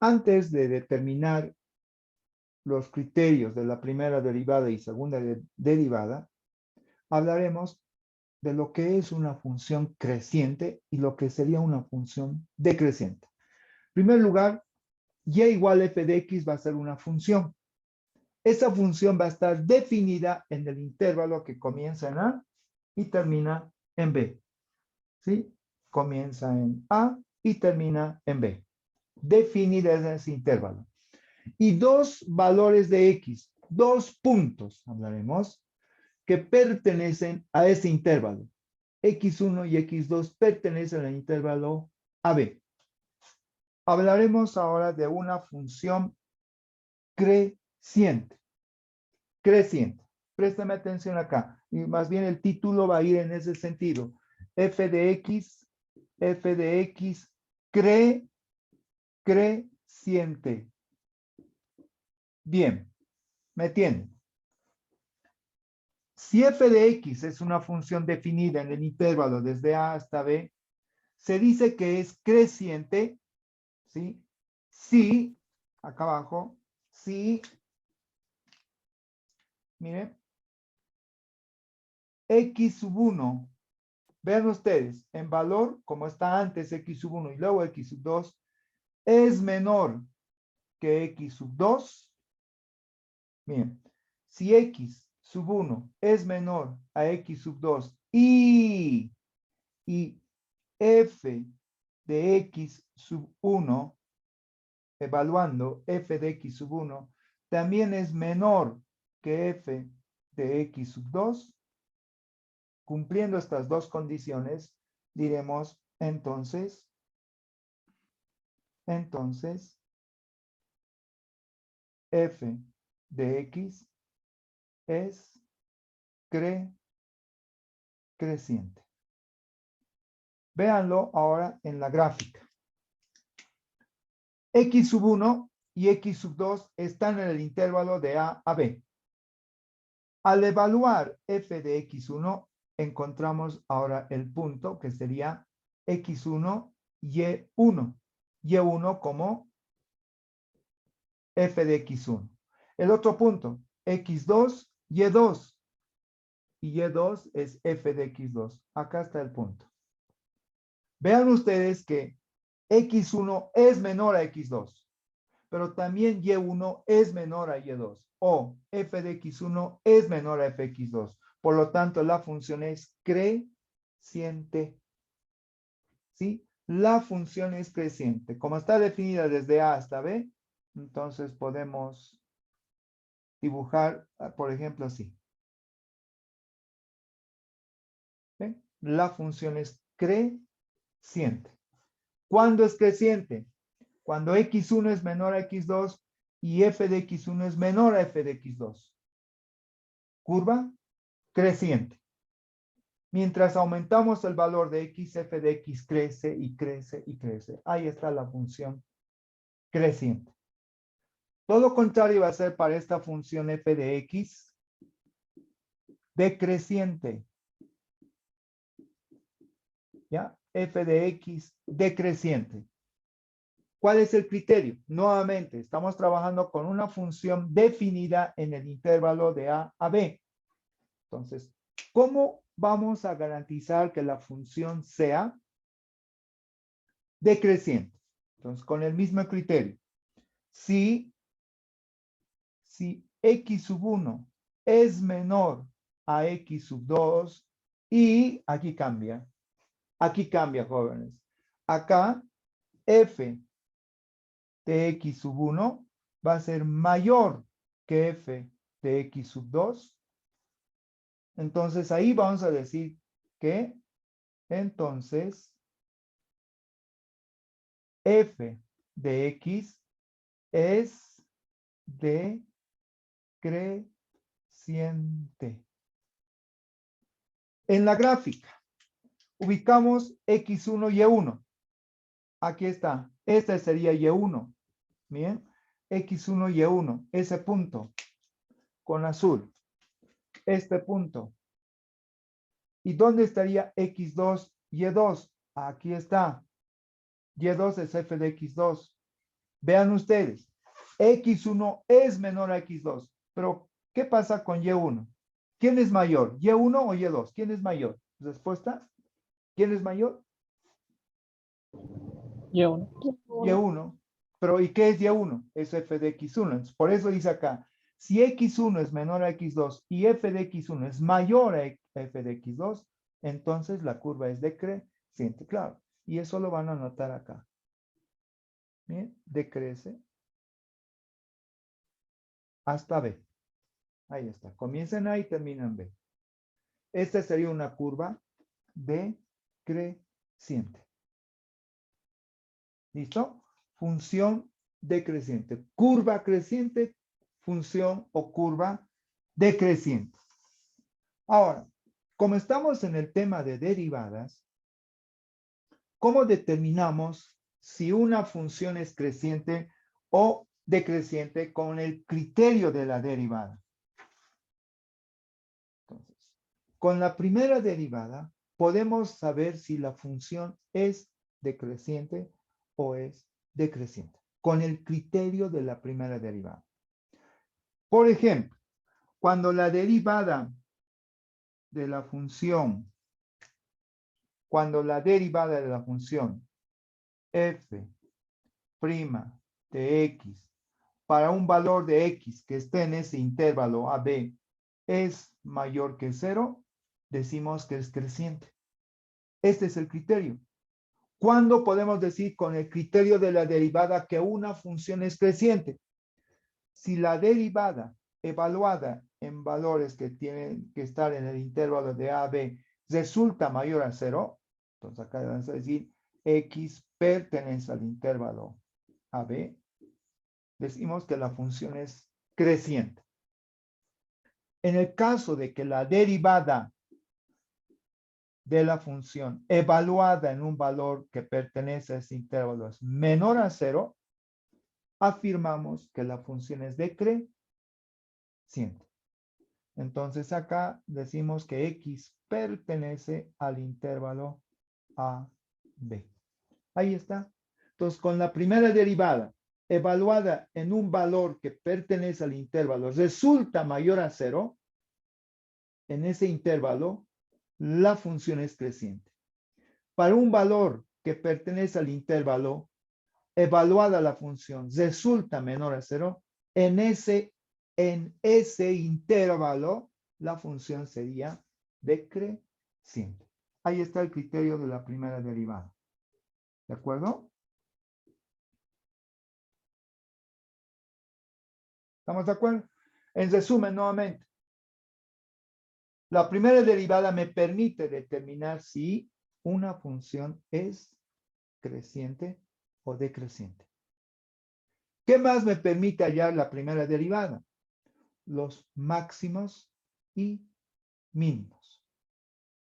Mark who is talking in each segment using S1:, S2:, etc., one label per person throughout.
S1: Antes de determinar los criterios de la primera derivada y segunda derivada, hablaremos de lo que es una función creciente y lo que sería una función decreciente. En primer lugar, y igual f de x va a ser una función. Esa función va a estar definida en el intervalo que comienza en A y termina en B. ¿Sí? Comienza en A y termina en B. Definida en ese intervalo. Y dos valores de X, dos puntos, hablaremos, que pertenecen a ese intervalo. X1 y X2 pertenecen al intervalo AB. Hablaremos ahora de una función creciente. Creciente. Préstame atención acá. Y más bien el título va a ir en ese sentido. F de X creciente. Bien, ¿me entienden? Si f de x es una función definida en el intervalo desde a hasta b, se dice que es creciente, ¿sí? Si, acá abajo, si, miren, x sub 1, vean ustedes, en valor, como está antes x sub 1 y luego x sub 2, es menor que x sub 2, miren, si x sub 1 es menor a x sub 2 y f de x sub 1, evaluando f de x sub 1, también es menor que f de x sub 2, cumpliendo estas dos condiciones, diremos entonces, f de x es creciente. Véanlo ahora en la gráfica. X sub 1 y X sub 2 están en el intervalo de A a B. Al evaluar f de X1, encontramos ahora el punto que sería X1, Y1. Y1 como f de X1. El otro punto, X2, Y2. Y Y2 es f de X2. Acá está el punto. Vean ustedes que X1 es menor a X2, pero también Y1 es menor a Y2, o f de X1 es menor a f de X2. Por lo tanto, la función es creciente. ¿Sí? La función es creciente. Como está definida desde A hasta B, entonces podemos dibujar, por ejemplo, así. ¿Ven? La función es creciente. ¿Cuándo es creciente? Cuando X1 es menor a X2 y f de X1 es menor a f de X2. Curva creciente. Mientras aumentamos el valor de x, f de x crece y crece y crece. Ahí está la función creciente. Todo lo contrario va a ser para esta función f de x decreciente. ¿Ya? F de x decreciente. ¿Cuál es el criterio? Nuevamente, estamos trabajando con una función definida en el intervalo de A a B. Entonces, ¿cómo vamos a garantizar que la función sea decreciente? Entonces, con el mismo criterio. Si x sub 1 es menor a x sub 2 y aquí cambia, jóvenes. Acá, f de x sub 1 va a ser mayor que f de x sub 2. Entonces, ahí vamos a decir que, entonces, f de x es decreciente. En la gráfica, ubicamos x1 y y1. Aquí está. Este sería y1. Bien. X1 y y1. Ese punto con azul. Este punto. ¿Y dónde estaría x2 y y2? Aquí está. Y2 es f de x2. Vean ustedes, X1 es menor a X2, pero ¿qué pasa con Y1? ¿Quién es mayor? ¿Y1 o Y2? ¿Quién es mayor? Respuesta, ¿quién es mayor?
S2: Y1.
S1: Y1. Pero ¿y qué es Y1? Es f de X1. Entonces, por eso dice acá, si X1 es menor a X2 y f de X1 es mayor a f de X2, entonces la curva es decreciente, claro. Y eso lo van a anotar acá. Bien, decrece hasta B. Ahí está. Comienzan A y terminan B. Esta sería una curva decreciente. ¿Listo? Función decreciente. Curva creciente, función o curva decreciente. Ahora, como estamos en el tema de derivadas, ¿cómo determinamos si una función es creciente o decreciente con el criterio de la derivada? Entonces, con la primera derivada podemos saber si la función es decreciente o es decreciente, con el criterio de la primera derivada. Por ejemplo, cuando la derivada de la función, f' de x para un valor de x que esté en ese intervalo AB es mayor que 0, decimos que es creciente. Este es el criterio. ¿Cuándo podemos decir con el criterio de la derivada que una función es creciente? Si la derivada evaluada en valores que tienen que estar en el intervalo de A a B resulta mayor a 0, entonces acá vamos a decir x pertenece al intervalo AB, decimos que la función es creciente. En el caso de que la derivada de la función evaluada en un valor que pertenece a ese intervalo es menor a 0, afirmamos que la función es decreciente. Entonces acá decimos que x pertenece al intervalo a b. Ahí está. Entonces con la primera derivada evaluada en un valor que pertenece al intervalo resulta mayor a 0, en ese intervalo la función es creciente. Para un valor que pertenece al intervalo evaluada la función resulta menor a 0, en ese intervalo la función sería decreciente. Ahí está el criterio de la primera derivada. ¿De acuerdo? ¿Estamos de acuerdo? En resumen, nuevamente, la primera derivada me permite determinar si una función es creciente o decreciente. ¿Qué más me permite hallar la primera derivada? Los máximos y mínimos.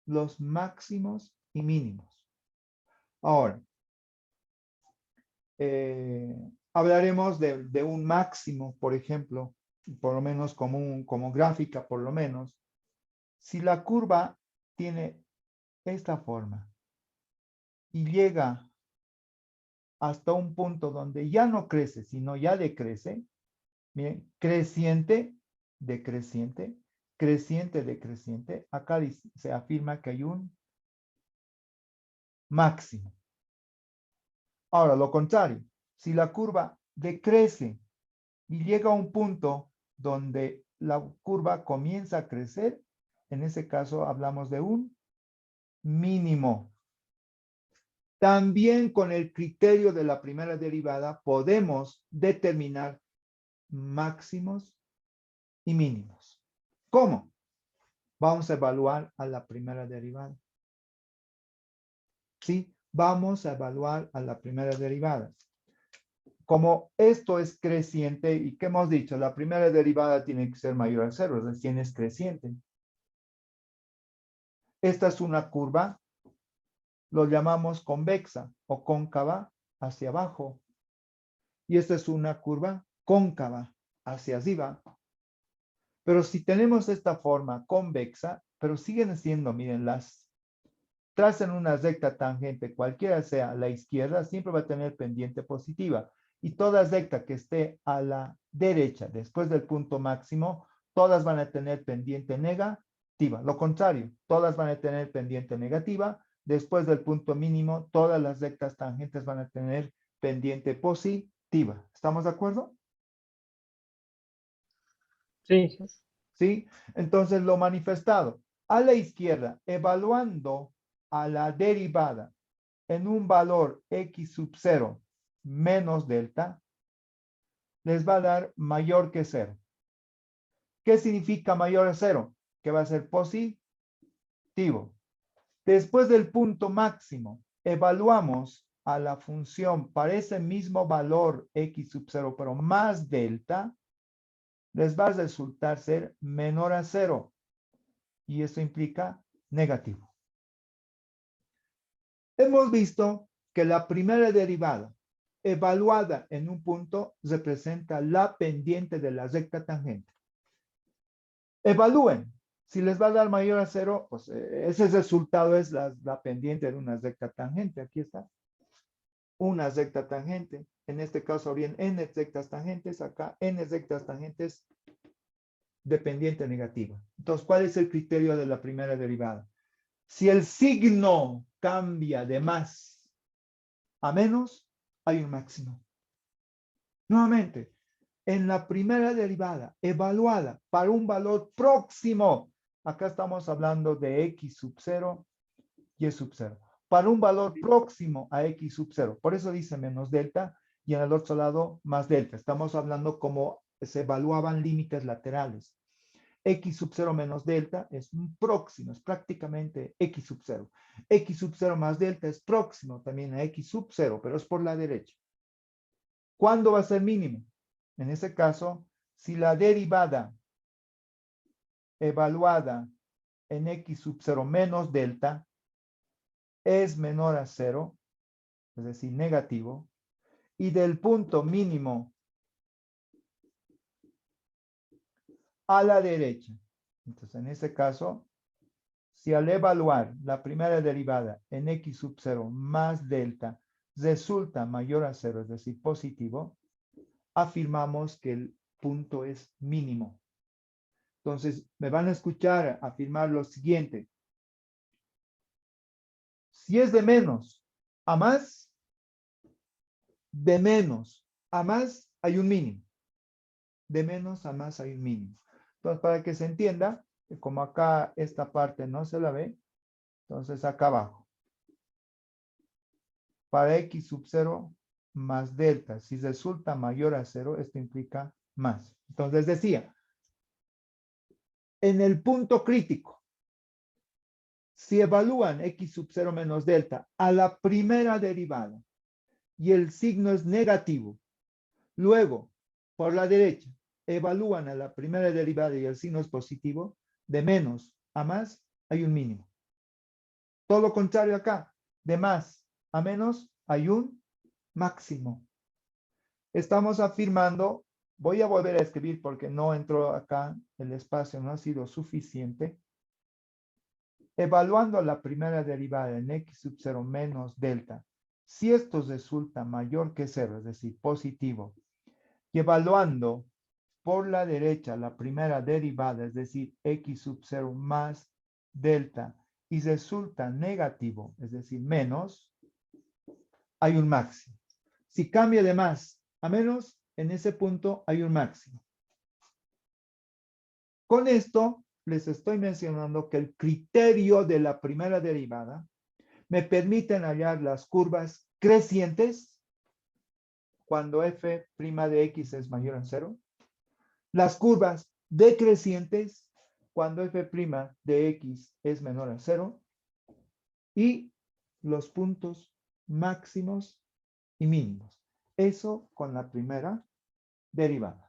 S1: Los máximos y mínimos. Ahora, hablaremos de un máximo, por ejemplo, por lo menos como gráfica, por lo menos. Si la curva tiene esta forma y llega hasta un punto donde ya no crece, sino ya decrece, miren, creciente, decreciente, creciente, decreciente, acá se afirma que hay un máximo. Ahora, lo contrario, si la curva decrece y llega a un punto donde la curva comienza a crecer, en ese caso hablamos de un mínimo. También con el criterio de la primera derivada podemos determinar máximos y mínimos. ¿Cómo? Vamos a evaluar a la primera derivada. ¿Sí? Vamos a evaluar a la primera derivada. Como esto es creciente, ¿y qué hemos dicho? La primera derivada tiene que ser mayor a 0, es decir, es creciente. Esta es una curva, lo llamamos convexa o cóncava hacia abajo. Y esta es una curva cóncava hacia arriba. Pero si tenemos esta forma convexa, pero siguen siendo, miren, trazan una recta tangente, cualquiera sea la izquierda, siempre va a tener pendiente positiva. y toda recta que esté a la derecha después del punto máximo, todas van a tener pendiente negativa. Lo contrario, todas van a tener pendiente negativa. Después del punto mínimo, todas las rectas tangentes van a tener pendiente positiva. ¿Estamos de acuerdo?
S2: Sí.
S1: ¿Sí? Entonces, lo manifestado a la izquierda, evaluando a la derivada en un valor x sub 0 menos delta, les va a dar mayor que 0. ¿Qué significa mayor a 0? Que va a ser positivo. Después del punto máximo, evaluamos a la función para ese mismo valor x sub 0, pero más delta, les va a resultar ser menor a 0. Y esto implica negativo. Hemos visto que la primera derivada evaluada en un punto representa la pendiente de la recta tangente. Evalúen. Si les va a dar mayor a 0, pues ese resultado es la pendiente de una recta tangente. Aquí está. Una recta tangente. En este caso habrían n rectas tangentes. Acá n rectas tangentes de pendiente negativa. Entonces, ¿cuál es el criterio de la primera derivada? Si el signo cambia de más a menos, hay un máximo. Nuevamente, en la primera derivada evaluada para un valor próximo, acá estamos hablando de x sub 0 y sub 0, para un valor próximo a x sub 0, por eso dice menos delta y en el otro lado más delta. Estamos hablando como se evaluaban límites laterales. X sub 0 menos delta es un próximo, es prácticamente X sub 0. X sub 0 más delta es próximo también a X sub 0, pero es por la derecha. ¿Cuándo va a ser mínimo? En ese caso, si la derivada evaluada en X sub 0 menos delta es menor a 0, es decir, negativo, y del punto mínimo a la derecha. Entonces, en ese caso, si al evaluar la primera derivada en x sub 0 más delta resulta mayor a 0, es decir, positivo, afirmamos que el punto es mínimo. Entonces, me van a escuchar afirmar lo siguiente. Si es de menos a más, de menos a más hay un mínimo. De menos a más hay un mínimo. Entonces, para que se entienda, como acá esta parte no se la ve, entonces acá abajo. Para x sub 0 más delta, si resulta mayor a 0, esto implica más. Entonces decía, en el punto crítico, si evalúan x sub 0 menos delta a la primera derivada y el signo es negativo, luego, por la derecha, evalúan a la primera derivada y el signo es positivo, de menos a más hay un mínimo. Todo lo contrario acá, de más a menos hay un máximo. Estamos afirmando, voy a volver a escribir porque no entró acá, el espacio no ha sido suficiente. Evaluando la primera derivada en x sub 0 menos delta, si esto resulta mayor que 0, es decir, positivo, y evaluando por la derecha la primera derivada, es decir, x sub 0 más delta, y resulta negativo, es decir, menos, hay un máximo. Si cambia de más a menos, en ese punto hay un máximo. Con esto les estoy mencionando que el criterio de la primera derivada me permite hallar las curvas crecientes cuando f' de x es mayor a 0, las curvas decrecientes cuando f' de x es menor a 0 y los puntos máximos y mínimos. Eso con la primera derivada.